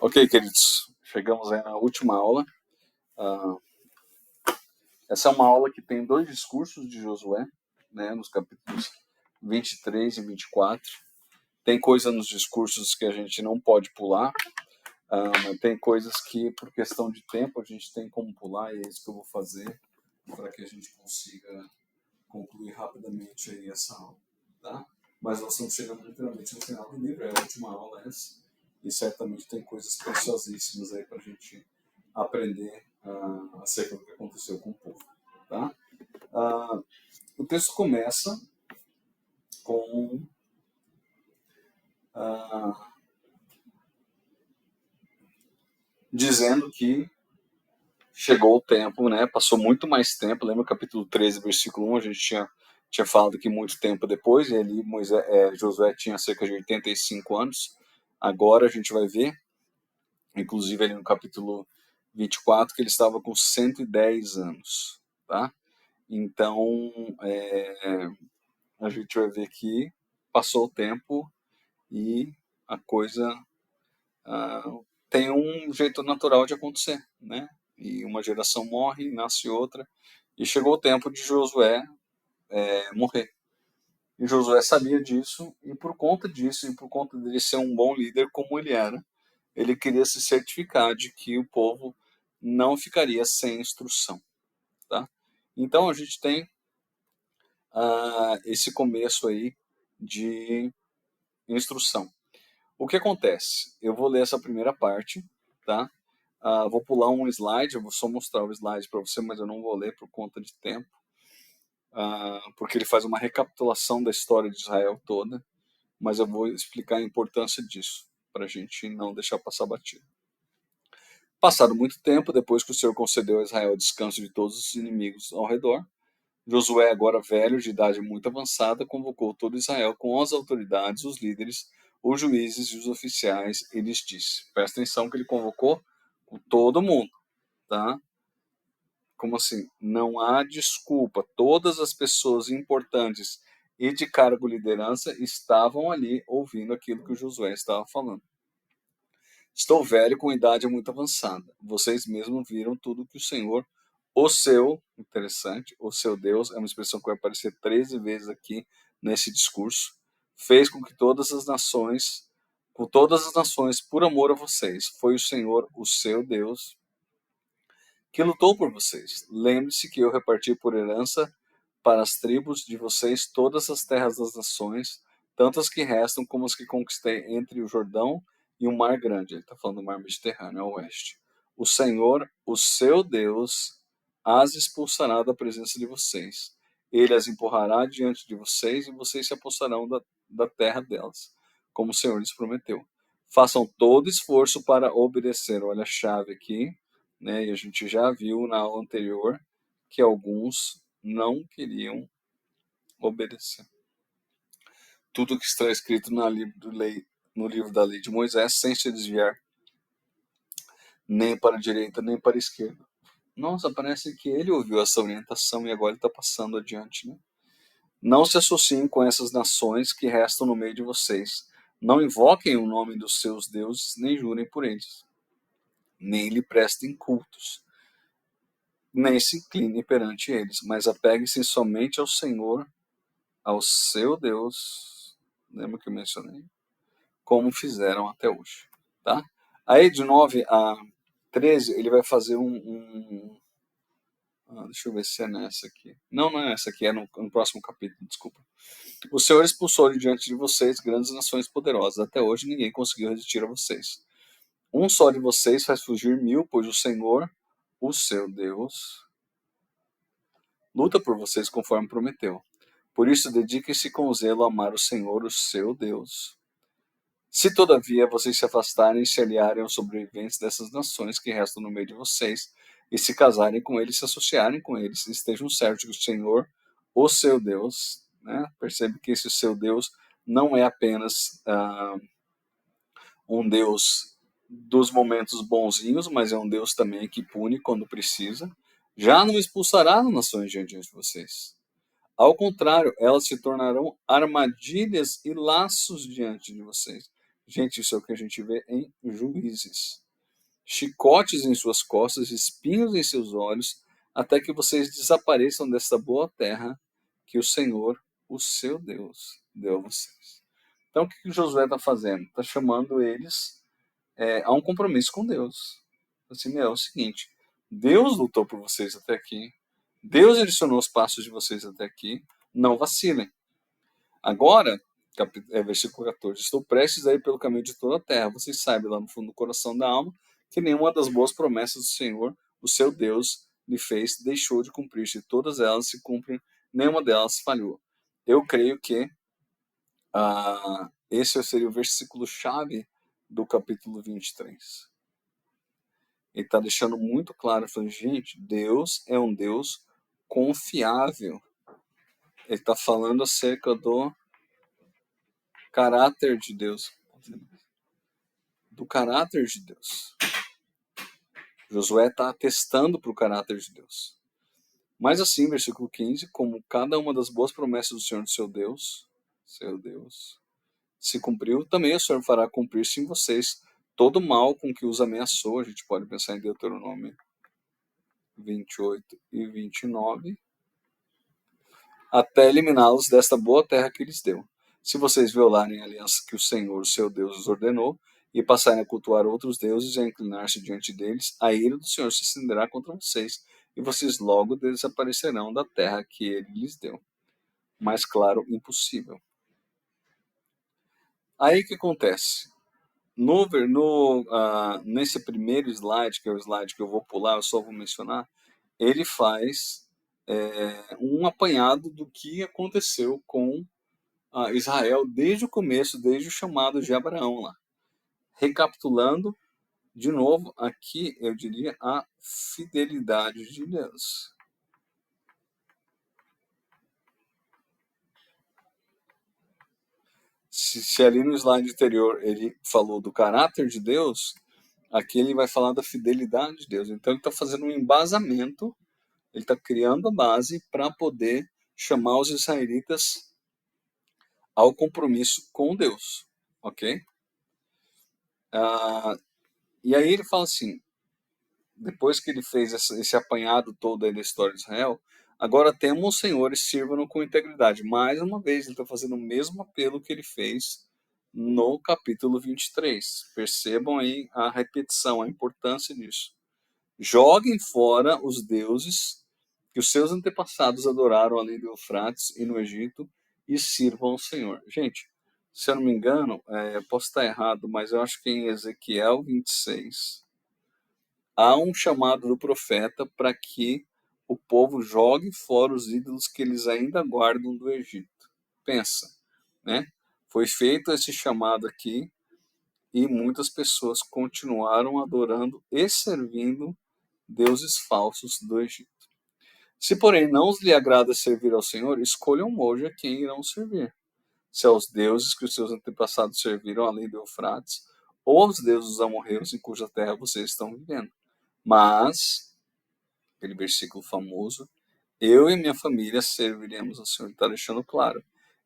Ok, queridos, chegamos aí na última aula. Ah, essa é uma aula que tem dois discursos de Josué, né, nos capítulos 23 e 24. Tem coisa nos discursos que a gente não pode pular, mas tem coisas que, por questão de tempo, a gente tem como pular, e é isso que eu vou fazer para que a gente consiga concluir rapidamente aí essa aula, tá? Mas nós estamos chegando literalmente no final do livro, é a última aula essa, e certamente tem coisas preciosíssimas aí para a gente aprender acerca do que aconteceu com o povo, tá? O texto começa com dizendo que chegou o tempo, né? Passou muito mais tempo. Lembra o capítulo 13, versículo 1, a gente tinha falado que muito tempo depois, e ali Josué tinha cerca de 85 anos. Agora a gente vai ver, inclusive ali no capítulo 24, que ele estava com 110 anos, tá? Então, a gente vai ver que passou o tempo e a coisa tem um jeito natural de acontecer, né? E uma geração morre, nasce outra, e chegou o tempo de Josué morrer. E Josué sabia disso, e por conta disso, e por conta dele ser um bom líder como ele era, ele queria se certificar de que o povo não ficaria sem instrução, tá? Então a gente tem esse começo aí de instrução. O que acontece? Eu vou ler essa primeira parte, tá? Vou pular um slide, eu vou só mostrar o slide para você, mas eu não vou ler por conta de tempo, porque ele faz uma recapitulação da história de Israel toda, mas eu vou explicar a importância disso, para a gente não deixar passar batido. Passado muito tempo, depois que o Senhor concedeu a Israel descanso de todos os inimigos ao redor, Josué, agora velho, de idade muito avançada, convocou todo Israel com as autoridades, os líderes, os juízes e os oficiais, e lhes disse, presta atenção que ele convocou com todo mundo, tá? Como assim? Não há desculpa, todas as pessoas importantes e de cargo liderança estavam ali ouvindo aquilo que o Josué estava falando. Estou velho com idade muito avançada, vocês mesmos viram tudo que o Senhor, interessante, o seu Deus, é uma expressão que vai aparecer 13 vezes aqui nesse discurso, fez com todas as nações, por amor a vocês. Foi o Senhor, o seu Deus, que lutou por vocês. Lembre-se que eu reparti por herança para as tribos de vocês todas as terras das nações, tanto as que restam como as que conquistei entre o Jordão e o Mar Grande. Ele está falando do Mar Mediterrâneo, ao oeste. O Senhor, o seu Deus, as expulsará da presença de vocês. Ele as empurrará diante de vocês e vocês se apossarão da terra delas, como o Senhor lhes prometeu. Façam todo esforço para obedecer. Olha a chave aqui, né? E a gente já viu na aula anterior que alguns não queriam obedecer. Tudo que está escrito no livro da lei de Moisés, sem se desviar nem para a direita nem para a esquerda. Nossa, parece que ele ouviu essa orientação e agora ele está passando adiante, né? Não se associem com essas nações que restam no meio de vocês. Não invoquem o nome dos seus deuses, nem jurem por eles. Nem lhe prestem cultos. Nem se incline perante eles, mas apegue-se somente ao Senhor, ao seu Deus, lembra que eu mencionei? Como fizeram até hoje, tá? Aí de 9 a 13, ele vai fazer deixa eu ver se é nessa aqui. Não é essa aqui, é no próximo capítulo, desculpa. O Senhor expulsou de diante de vocês grandes nações poderosas. Até hoje ninguém conseguiu resistir a vocês. Um só de vocês faz fugir 1000, pois o Senhor, o seu Deus, luta por vocês conforme prometeu. Por isso, dediquem-se com zelo a amar o Senhor, o seu Deus. Se, todavia, vocês se afastarem e se aliarem aos sobreviventes dessas nações que restam no meio de vocês, e se casarem com eles, se associarem com eles, estejam certos que o Senhor, o seu Deus, né? Percebe que esse seu Deus não é apenas um Deus dos momentos bonzinhos, mas é um Deus também que pune quando precisa, já não expulsará as nações diante de vocês. Ao contrário, elas se tornarão armadilhas e laços diante de vocês. Gente, isso é o que a gente vê em Juízes. Chicotes em suas costas, espinhos em seus olhos, até que vocês desapareçam desta boa terra que o Senhor, o seu Deus, deu a vocês. Então, o que Josué está fazendo? Está chamando eles a um compromisso com Deus. Assim, é o seguinte, Deus lutou por vocês até aqui, Deus direcionou os passos de vocês até aqui, não vacilem. Agora, versículo 14, estou prestes a ir pelo caminho de toda a terra. Vocês sabem lá no fundo do coração da alma que nenhuma das boas promessas do Senhor, o seu Deus, lhe fez, deixou de cumprir-se. Todas elas se cumprem, nenhuma delas falhou. Eu creio que esse seria o versículo-chave do capítulo 23. Ele está deixando muito claro, falando, gente, Deus é um Deus confiável. Ele está falando acerca do caráter de Deus. Do caráter de Deus. Josué está atestando para o caráter de Deus. Mas assim, versículo 15, como cada uma das boas promessas do Senhor, seu Deus, se cumpriu, também o Senhor fará cumprir-se em vocês todo o mal com que os ameaçou. A gente pode pensar em Deuteronômio 28 e 29, até eliminá-los desta boa terra que lhes deu. Se vocês violarem a aliança que o Senhor, seu Deus, os ordenou, e passarem a cultuar outros deuses e a inclinar-se diante deles, a ira do Senhor se estenderá contra vocês, e vocês logo desaparecerão da terra que ele lhes deu. Mas, claro, impossível. Aí o que acontece? Nesse primeiro slide, que é o slide que eu vou pular, eu só vou mencionar, ele faz um apanhado do que aconteceu com Israel desde o começo, desde o chamado de Abraão lá. Recapitulando, de novo, aqui eu diria a fidelidade de Deus. Se ali no slide anterior ele falou do caráter de Deus, aqui ele vai falar da fidelidade de Deus. Então ele está fazendo um embasamento, ele está criando a base para poder chamar os israelitas ao compromisso com Deus, ok? E aí ele fala assim, depois que ele fez esse apanhado todo aí da história de Israel, agora temam o Senhor e sirvam-no com integridade. Mais uma vez, ele está fazendo o mesmo apelo que ele fez no capítulo 23. Percebam aí a repetição, a importância disso. Joguem fora os deuses que os seus antepassados adoraram além do Eufrates e no Egito e sirvam ao Senhor. Gente, se eu não me engano, posso estar errado, mas eu acho que em Ezequiel 26 há um chamado do profeta para que o povo jogue fora os ídolos que eles ainda guardam do Egito. Pensa, né? Foi feito esse chamado aqui e muitas pessoas continuaram adorando e servindo deuses falsos do Egito. Se, porém, não lhe agrada servir ao Senhor, escolham hoje a quem irão servir. Se aos deuses que os seus antepassados serviram além do Eufrates, ou aos deuses dos amorreus em cuja terra vocês estão vivendo. Mas, aquele versículo famoso, eu e minha família serviremos ao Senhor. Está deixando claro.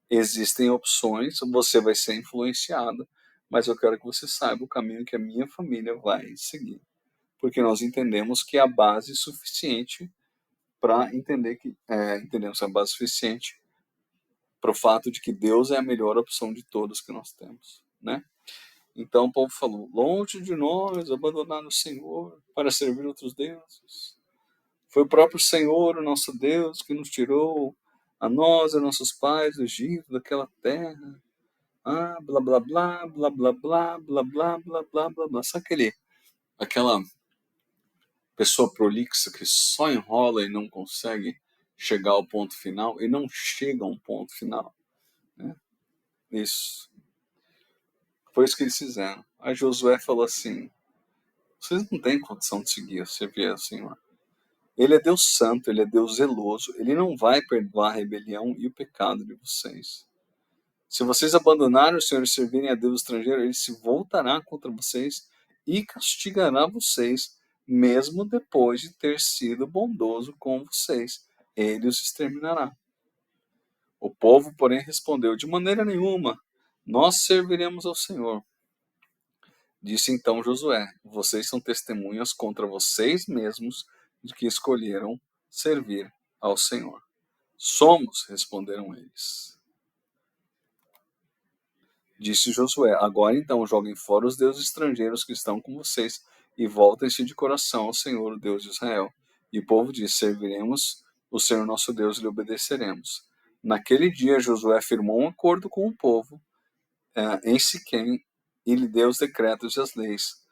Existem opções, você vai ser influenciado, mas eu quero que você saiba o caminho que a minha família vai seguir. Porque nós entendemos que é a base suficiente para entender que entendemos a base suficiente para o fato de que Deus é a melhor opção de todas que nós temos, né? Então o povo falou: longe de nós abandonar o Senhor para servir outros deuses. Foi o próprio Senhor, o nosso Deus, que nos tirou a nós e a nossos pais do Egito, daquela terra. Blá blá blá, blá blá blá, blá blá blá blá blá blá. Sabe aquela pessoa prolixa que só enrola e não consegue chegar ao ponto final e não chega a um ponto final, né? Isso. Foi isso que eles fizeram. Aí Josué falou assim: vocês não têm condição de seguir, servir ao Senhor. Ele é Deus santo, ele é Deus zeloso, ele não vai perdoar a rebelião e o pecado de vocês. Se vocês abandonarem o Senhor e servirem a Deus estrangeiro, ele se voltará contra vocês e castigará vocês, mesmo depois de ter sido bondoso com vocês. Ele os exterminará. O povo, porém, respondeu: de maneira nenhuma, nós serviremos ao Senhor. Disse então Josué: vocês são testemunhas contra vocês mesmos de que escolheram servir ao Senhor. Somos, responderam eles. Disse Josué: agora então joguem fora os deuses estrangeiros que estão com vocês e voltem-se de coração ao Senhor, o Deus de Israel. E o povo disse: serviremos o Senhor nosso Deus e lhe obedeceremos. Naquele dia Josué firmou um acordo com o povo em Siquém e lhe deu os decretos e as leis.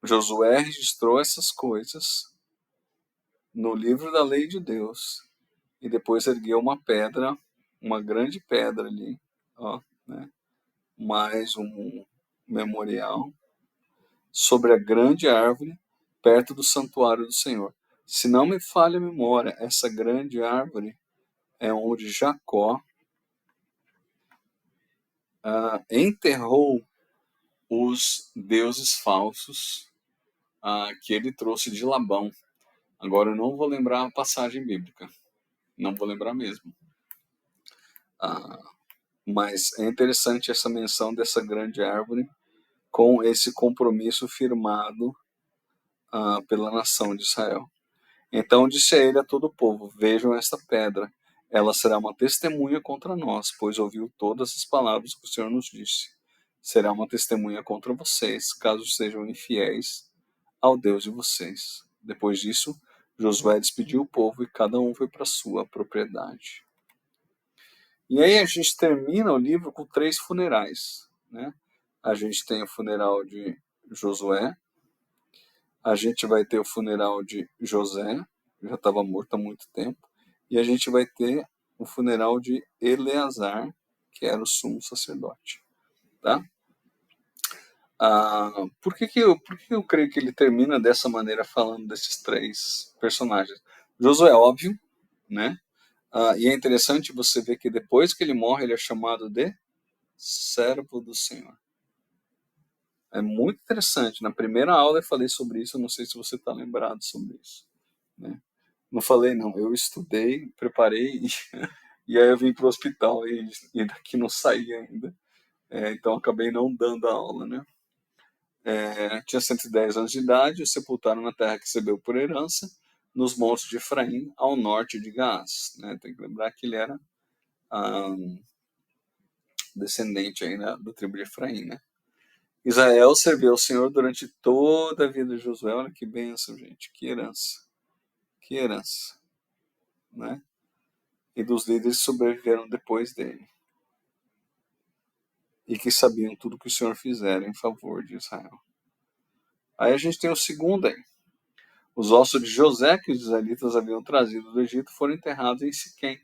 Josué registrou essas coisas no livro da lei de Deus e depois ergueu uma pedra, uma grande pedra ali, ó, né? Mais um memorial sobre a grande árvore perto do santuário do Senhor. Se não me falha a memória, essa grande árvore é onde Jacó enterrou os deuses falsos que ele trouxe de Labão. Agora eu não vou lembrar a passagem bíblica, não vou lembrar mesmo. Mas é interessante essa menção dessa grande árvore com esse compromisso firmado pela nação de Israel. Então disse a ele a todo o povo: vejam esta pedra, ela será uma testemunha contra nós, pois ouviu todas as palavras que o Senhor nos disse. Será uma testemunha contra vocês, caso sejam infiéis ao Deus de vocês. Depois disso, Josué despediu o povo e cada um foi para sua propriedade. E aí a gente termina o livro com 3 funerais, né? A gente tem o funeral de Josué, a gente vai ter o funeral de José, que já estava morto há muito tempo, e a gente vai ter o funeral de Eleazar, que era o sumo sacerdote, tá? Por que eu creio que ele termina dessa maneira falando desses 3 personagens? Josué, óbvio, né? E é interessante você ver que depois que ele morre, ele é chamado de servo do Senhor. É muito interessante. Na primeira aula eu falei sobre isso, eu não sei se você está lembrado sobre isso, né? Não falei, não. Eu estudei, preparei, e aí eu vim para o hospital e daqui não saí ainda. Então acabei não dando a aula, né? Tinha 110 anos de idade, o sepultaram na terra que recebeu por herança, nos montes de Efraim, ao norte de Gaás, né? Tem que lembrar que ele era descendente aí da tribo de Efraim, né? Israel serviu ao Senhor durante toda a vida de Josué. Olha que bênção, gente, que herança, né? E dos líderes que sobreviveram depois dele e que sabiam tudo que o Senhor fizera em favor de Israel. Aí a gente tem o segundo aí. Os ossos de José que os israelitas haviam trazido do Egito foram enterrados em Siquém,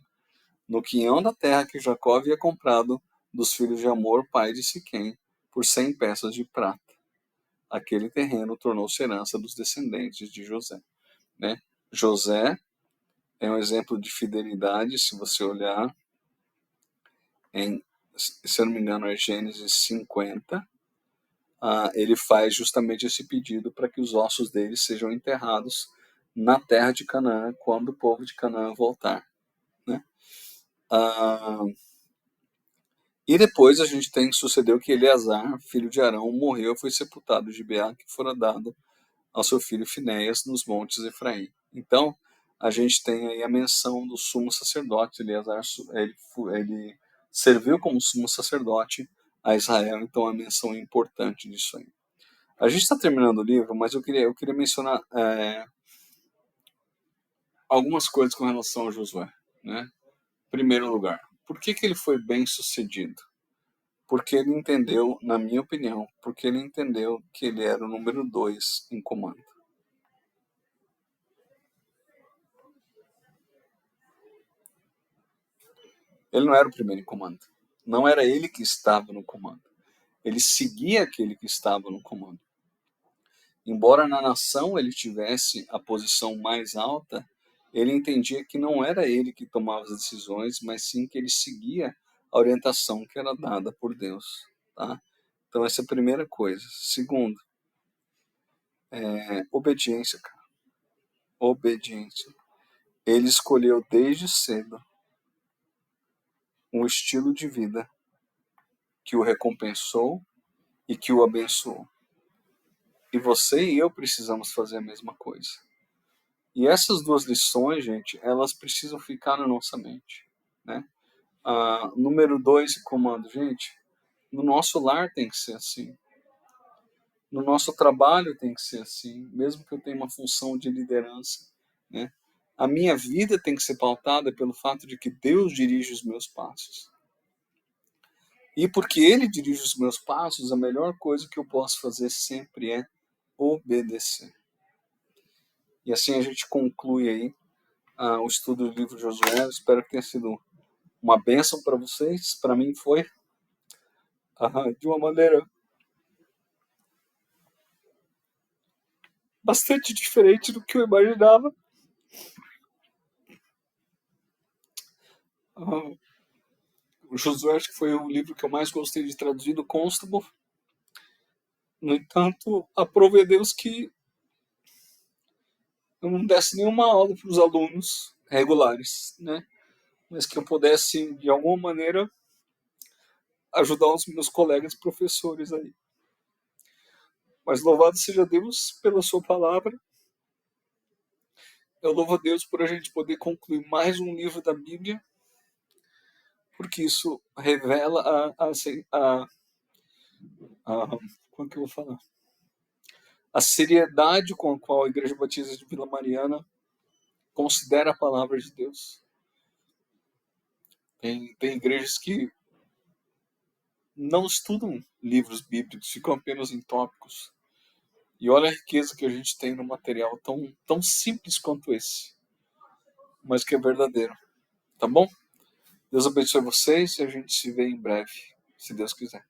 no quinhão da terra que Jacó havia comprado dos filhos de Amor, pai de Siquém, por 100 peças de prata. Aquele terreno tornou-se herança dos descendentes de José, né? José é um exemplo de fidelidade, se você olhar se eu não me engano, é Gênesis 50, ele faz justamente esse pedido para que os ossos dele sejam enterrados na terra de Canaã, quando o povo de Canaã voltar, né? E depois a gente sucedeu que Eleazar, filho de Arão, morreu e foi sepultado em Gibeá, que fora dado ao seu filho Finéias nos montes Efraim. Então, a gente tem aí a menção do sumo sacerdote. Eleazar, ele serviu como sumo sacerdote a Israel, então a menção é importante disso aí. A gente está terminando o livro, mas eu queria mencionar algumas coisas com relação a Josué, né? Em primeiro lugar, por que ele foi bem sucedido? Porque ele entendeu, na minha opinião, porque ele entendeu que ele era o número 2 em comando. Ele não era o primeiro em comando. Não era ele que estava no comando. Ele seguia aquele que estava no comando. Embora na nação ele tivesse a posição mais alta, ele entendia que não era ele que tomava as decisões, mas sim que ele seguia a orientação que era dada por Deus, tá? Então essa é a primeira coisa. Segundo, obediência, cara. Obediência. Ele escolheu desde cedo um estilo de vida que o recompensou e que o abençoou. você e eu precisamos fazer a mesma coisa. E essas duas lições, gente, elas precisam ficar na nossa mente, né? Número 2, comando, gente, no nosso lar tem que ser assim. No nosso trabalho tem que ser assim, mesmo que eu tenha uma função de liderança, né? A minha vida tem que ser pautada pelo fato de que Deus dirige os meus passos. E porque Ele dirige os meus passos, a melhor coisa que eu posso fazer sempre é obedecer. E assim a gente conclui aí o estudo do livro de Josué. Espero que tenha sido uma bênção para vocês. Para mim foi de uma maneira bastante diferente do que eu imaginava. O Josué acho que foi o livro que eu mais gostei de traduzir do Constable. No entanto, aprove a Deus que eu não desse nenhuma aula para os alunos regulares, né? Mas que eu pudesse, de alguma maneira, ajudar os meus colegas professores aí. Mas louvado seja Deus pela sua palavra. Eu louvo a Deus por a gente poder concluir mais um livro da Bíblia, porque isso revela como que eu vou falar? A seriedade com a qual a Igreja Batista de Vila Mariana considera a palavra de Deus. Tem igrejas que não estudam livros bíblicos, ficam apenas em tópicos. E olha a riqueza que a gente tem no material tão simples quanto esse, mas que é verdadeiro. Tá bom? Deus abençoe vocês e a gente se vê em breve, se Deus quiser.